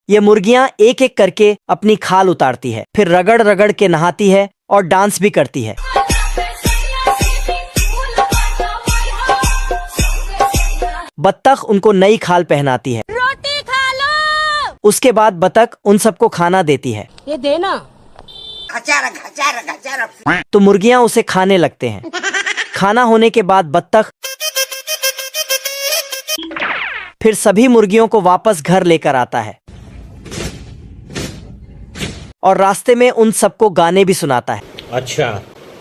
ये मुर्गियां एक एक करके अपनी खाल उतारती है, फिर रगड़ रगड़ के नहाती है और डांस भी करती है। बत्तख उनको नई खाल पहनाती है। रोटी खा लो। उसके बाद बत्तख उन सबको खाना देती है। ये देना। तो मुर्गियां उसे खाने लगते हैं। खाना होने के बाद बत्तख फिर सभी मुर्गियों को वापस घर लेकर आता है और रास्ते में उन सबको गाने भी सुनाता है। अच्छा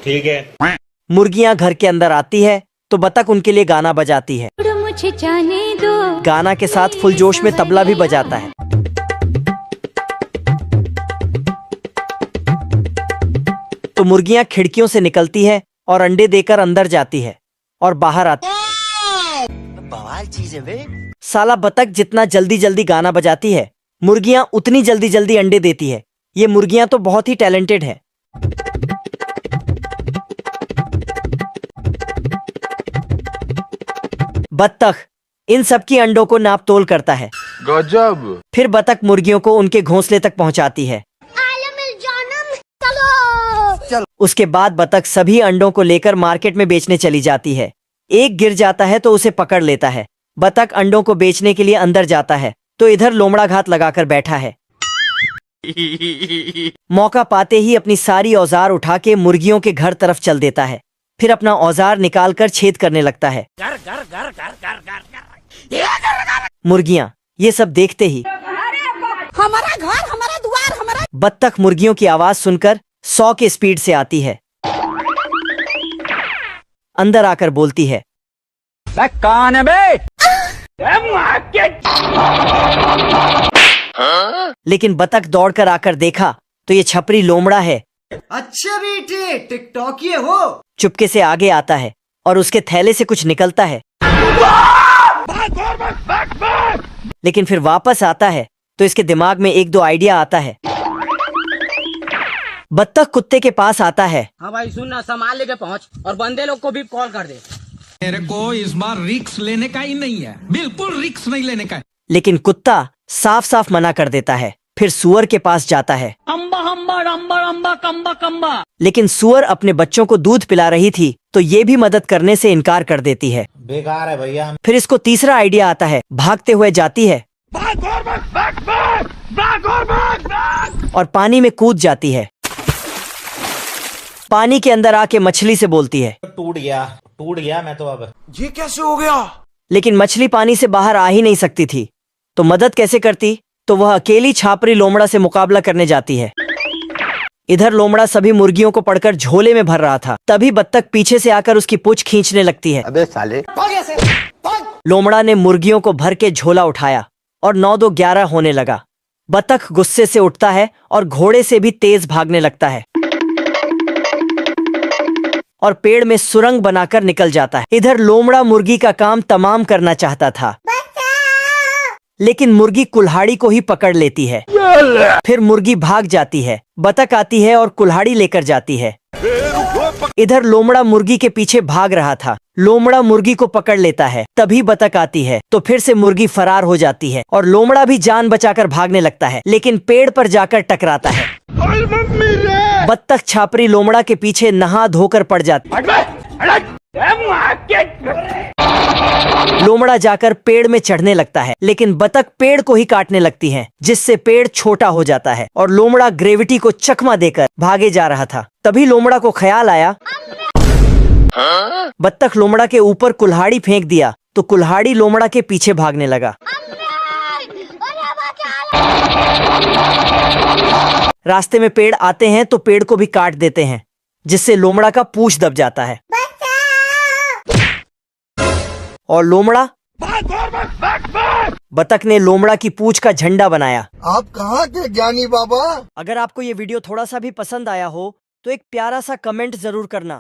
ठीक है। मुर्गियां घर के अंदर आती है तो बत्तख उनके लिए गाना बजाती है। मुझे जाने दो। गाना के साथ फुल जोश में तबला भी बजाता है। तो मुर्गियां खिड़कियों से निकलती है और अंडे देकर अंदर जाती है और बाहर आती है। बवाल चीज है बे। साला बत्तख जितना जल्दी जल्दी गाना बजाती है, मुर्गियां उतनी जल्दी जल्दी अंडे देती है। ये मुर्गियां तो बहुत ही टैलेंटेड है। बत्तख इन सब की अंडों को नाप तोल करता है। गजब। फिर बत्तख मुर्गियों को उनके घोंसले तक पहुंचाती है। चलो। उसके बाद बत्तख सभी अंडों को लेकर मार्केट में बेचने चली जाती है। एक गिर जाता है तो उसे पकड़ लेता है। बत्तख अंडों को बेचने के लिए अंदर जाता है तो इधर लोमड़ा घात लगाकर बैठा है। मौका पाते ही अपनी सारी औजार उठा के मुर्गियों के घर तरफ चल देता है। फिर अपना औजार निकालकर छेद करने लगता है। मुर्गियां ये सब देखते ही हमारा घर, हमारा द्वार, हमारा। बत्तख मुर्गियों की आवाज सुनकर 100 के स्पीड से आती है। अंदर आकर बोलती है, कौन है बे? लेकिन बत्तख दौड़कर आकर देखा तो ये छपरी लोमड़ा है। अच्छा बेटे, टिकटॉकी हो। चुपके से आगे आता है और उसके थैले से कुछ निकलता है। लेकिन फिर वापस आता है तो इसके दिमाग में एक दो आइडिया आता है। बत्तख कुत्ते के पास आता है। हाँ भाई सुन ना, सामान लेके पहुँच और बंदे लोग को भी कॉल कर दे। मेरे को इस बार रिक्स लेने का ही नहीं है, बिल्कुल रिक्स नहीं लेने का है। लेकिन कुत्ता साफ साफ मना कर देता है। फिर सुअर के पास जाता है। अम्बा अम्बा अम्बा अम्बा कम्बा कम्बा। लेकिन सुअर अपने बच्चों को दूध पिला रही थी तो ये भी मदद करने से इनकार कर देती है। बेकार है भैया। फिर इसको तीसरा आइडिया आता है। भागते हुए जाती है और पानी में कूद जाती है। पानी के अंदर आके मछली से बोलती है, टूट गया मैं तो अब। ये कैसे हो गया? लेकिन मछली पानी से बाहर आ ही नहीं सकती थी तो मदद कैसे करती। तो वह अकेली छापरी लोमड़ा से मुकाबला करने जाती है। इधर लोमड़ा सभी मुर्गियों को पकड़कर झोले में भर रहा था। तभी बत्तख पीछे से आकर उसकी पूंछ खींचने लगती है। अबे साले। लोमड़ा ने मुर्गियों को भर के झोला उठाया और 9-2-11 होने लगा। बत्तख गुस्से से उठता है और घोड़े से भी तेज भागने लगता है और पेड़ में सुरंग बनाकर निकल जाता है। इधर लोमड़ा मुर्गी का काम तमाम करना चाहता था, लेकिन मुर्गी कुल्हाड़ी को ही पकड़ लेती है। फिर मुर्गी भाग जाती है। बत्तख आती है और कुल्हाड़ी लेकर जाती है। इधर लोमड़ा मुर्गी के पीछे भाग रहा था। लोमड़ा मुर्गी को पकड़ लेता है। तभी बत्तख आती है तो फिर से मुर्गी फरार हो जाती है और लोमड़ा भी जान बचाकर भागने लगता है, लेकिन पेड़ पर जाकर टकराता है। बत्तख छापरी लोमड़ा के पीछे नहा धोकर पड़ जाती है। लोमड़ा जाकर पेड़ में चढ़ने लगता है, लेकिन बत्तख पेड़ को ही काटने लगती है, जिससे पेड़ छोटा हो जाता है और लोमड़ा ग्रेविटी को चकमा देकर भागे जा रहा था। तभी लोमड़ा को ख्याल आया। बत्तख लोमड़ा के ऊपर कुल्हाड़ी फेंक दिया तो कुल्हाड़ी लोमड़ा के पीछे भागने लगा। रास्ते में पेड़ आते हैं तो पेड़ को भी काट देते हैं, जिससे लोमड़ा का पूंछ दब जाता है और लोमड़ा बत्तख ने लोमड़ा की पूंछ का झंडा बनाया। आप कहाँ थे ज्ञानी बाबा? अगर आपको ये वीडियो थोड़ा सा भी पसंद आया हो तो एक प्यारा सा कमेंट जरूर करना।